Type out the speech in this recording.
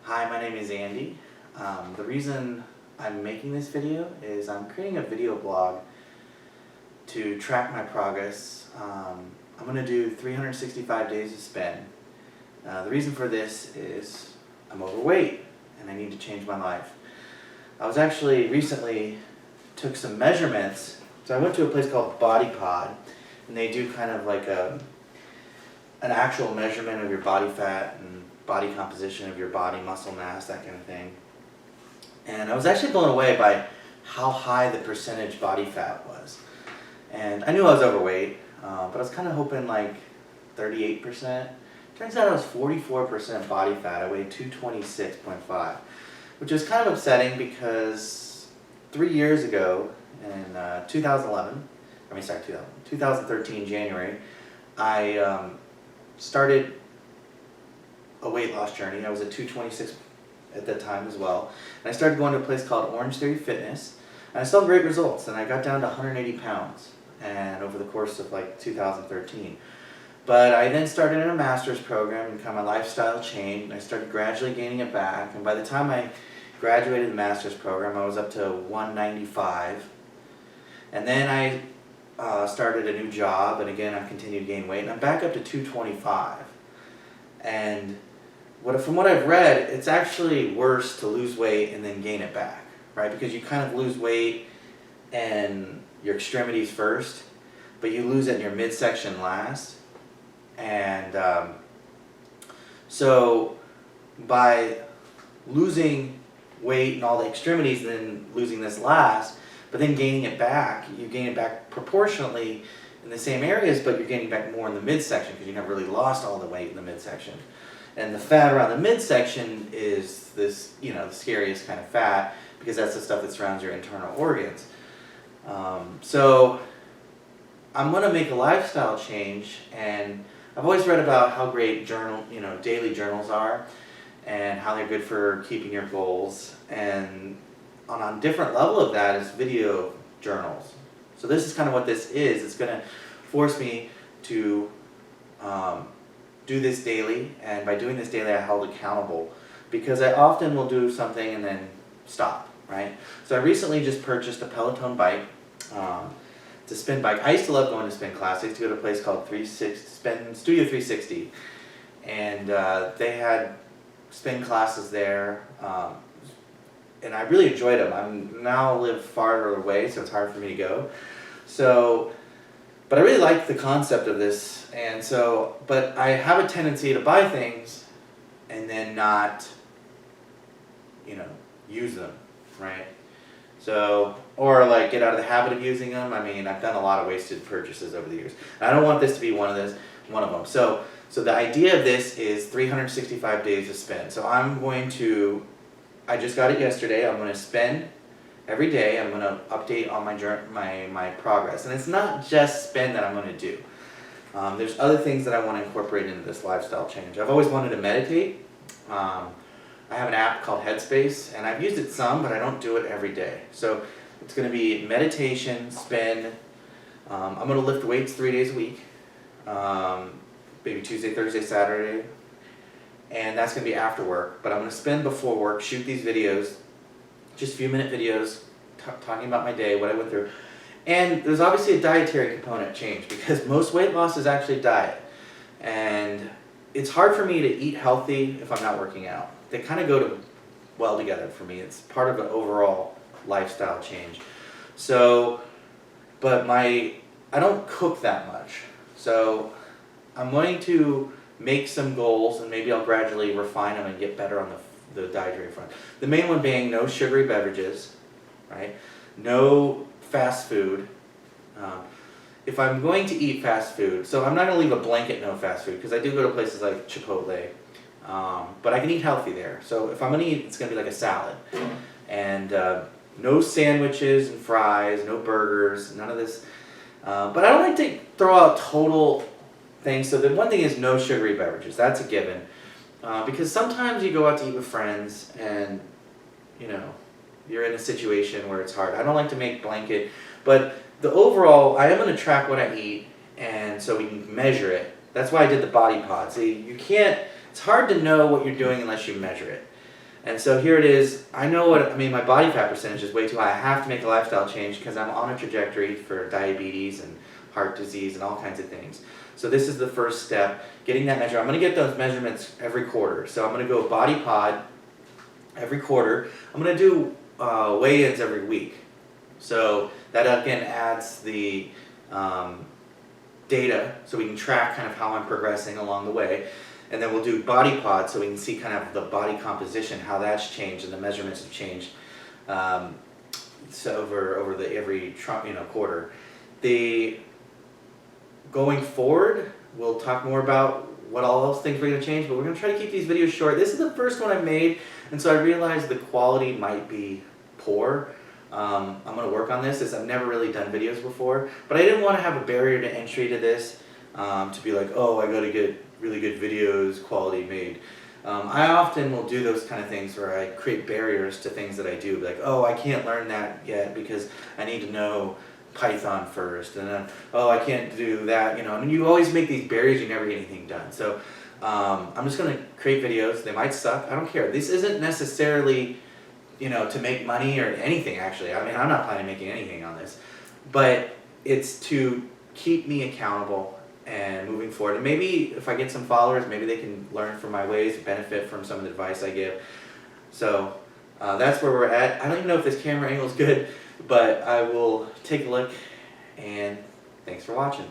Hi, my name is Andy. The reason I'm making this video is I'm creating a video blog to track my progress. I'm going to do 365 days of spin. The reason for this is I'm overweight and I need to change my life. I was actually recently took some measurements. So I went to a place called Body Pod, and they do kind of like an actual measurement of your body fat and body composition of your body, muscle mass, that kind of thing. And I was actually blown away by how high the percentage body fat was. And I knew I was overweight, but I was kind of hoping like 38%. Turns out I was 44% body fat. I weighed 226.5, which is kind of upsetting because 3 years ago in 2013 January, I started a weight loss journey. I was at 226 at that time as well. And I started going to a place called Orange Theory Fitness. And I saw great results, and I got down to 180 pounds and over the course of like 2013. But I then started in a master's program and kind of my lifestyle changed, and I started gradually gaining it back. And by the time I graduated the master's program, I was up to 195. And then I started a new job, and again I continued to gain weight, and I'm back up to 225. And from what I've read, it's actually worse to lose weight and then gain it back, right? Because you kind of lose weight in your extremities first, but you lose it in your midsection last. And so by losing weight in all the extremities and then losing this last, but then gaining it back, you gain it back proportionately in the same areas, but you're gaining back more in the midsection because you never really lost all the weight in the midsection. And the fat around the midsection is this, the scariest kind of fat because that's the stuff that surrounds your internal organs. So I'm going to make a lifestyle change, and I've always read about how great daily journals are and how they're good for keeping your goals. And on a different level of that is video journals. So this is kind of what this is. It's going to force me to do this daily, and by doing this daily I held accountable because I often will do something and then stop, right? So I recently just purchased a Peloton bike. It's a spin bike. I used to love going to spin classes. I used to go to a place called Studio 360, and they had spin classes there, and I really enjoyed them. I now live farther away, so it's hard for me to go. But I really like the concept of this, but I have a tendency to buy things and then not, use them, right? Or like get out of the habit of using them. I mean, I've done a lot of wasted purchases over the years. And I don't want this to be one of them. So the idea of this is 365 days of spin. So I just got it yesterday. I'm going to spin every day. I'm going to update on my progress. And it's not just spin that I'm going to do. There's other things that I want to incorporate into this lifestyle change. I've always wanted to meditate. I have an app called Headspace, and I've used it some, but I don't do it every day. So it's going to be meditation, spin. I'm going to lift weights 3 days a week, maybe Tuesday, Thursday, Saturday, and that's going to be after work. But I'm going to spin before work, shoot these videos, just few-minute videos, talking about my day, what I went through. And there's obviously a dietary component change because most weight loss is actually diet. And it's hard for me to eat healthy if I'm not working out. They kind of go well together for me. It's part of an overall lifestyle change. But I don't cook that much. So I'm going to make some goals, and maybe I'll gradually refine them and get better on the dietary front. The main one being no sugary beverages, right? No fast food. If I'm going to eat fast food, so I'm not going to leave a blanket no fast food because I do go to places like Chipotle. But I can eat healthy there. So if I'm going to eat, it's going to be like a salad. And no sandwiches and fries, no burgers, none of this. But I don't like to throw out total things. So the one thing is no sugary beverages. That's a given. Because sometimes you go out to eat with friends and, you're in a situation where it's hard. I don't like to make blanket. But the overall, I am going to track what I eat, and so we can measure it. That's why I did the body pod. See, it's hard to know what you're doing unless you measure it. And so here it is. I know what, I mean, my body fat percentage is way too high. I have to make a lifestyle change because I'm on a trajectory for diabetes and heart disease and all kinds of things. So this is the first step, getting that measure. I'm going to get those measurements every quarter. So I'm going to go body pod every quarter. I'm going to do weigh-ins every week. So that again adds the data so we can track kind of how I'm progressing along the way. And then we'll do body pod so we can see kind of the body composition, how that's changed and the measurements have changed so over the every quarter. Going forward, we'll talk more about what all else things we're going to change, but we're going to try to keep these videos short. This is the first one I've made, and so I realized the quality might be poor. I'm going to work on this, as I've never really done videos before, but I didn't want to have a barrier to entry to this, to be like, oh, I got to get really good videos, quality made. I often will do those kind of things where I create barriers to things that I do, like, oh, I can't learn that yet because I need to know Python first, and then, oh, I can't do that, and you always make these barriers, you never get anything done. So I'm just going to create videos. They might suck, I don't care. This isn't necessarily to make money or anything, actually. I mean, I'm not planning on making anything on this, but it's to keep me accountable and moving forward. And maybe if I get some followers, maybe they can learn from my ways, benefit from some of the advice I give. So that's where we're at. I don't even know if this camera angle is good, but I will take a look, and thanks for watching.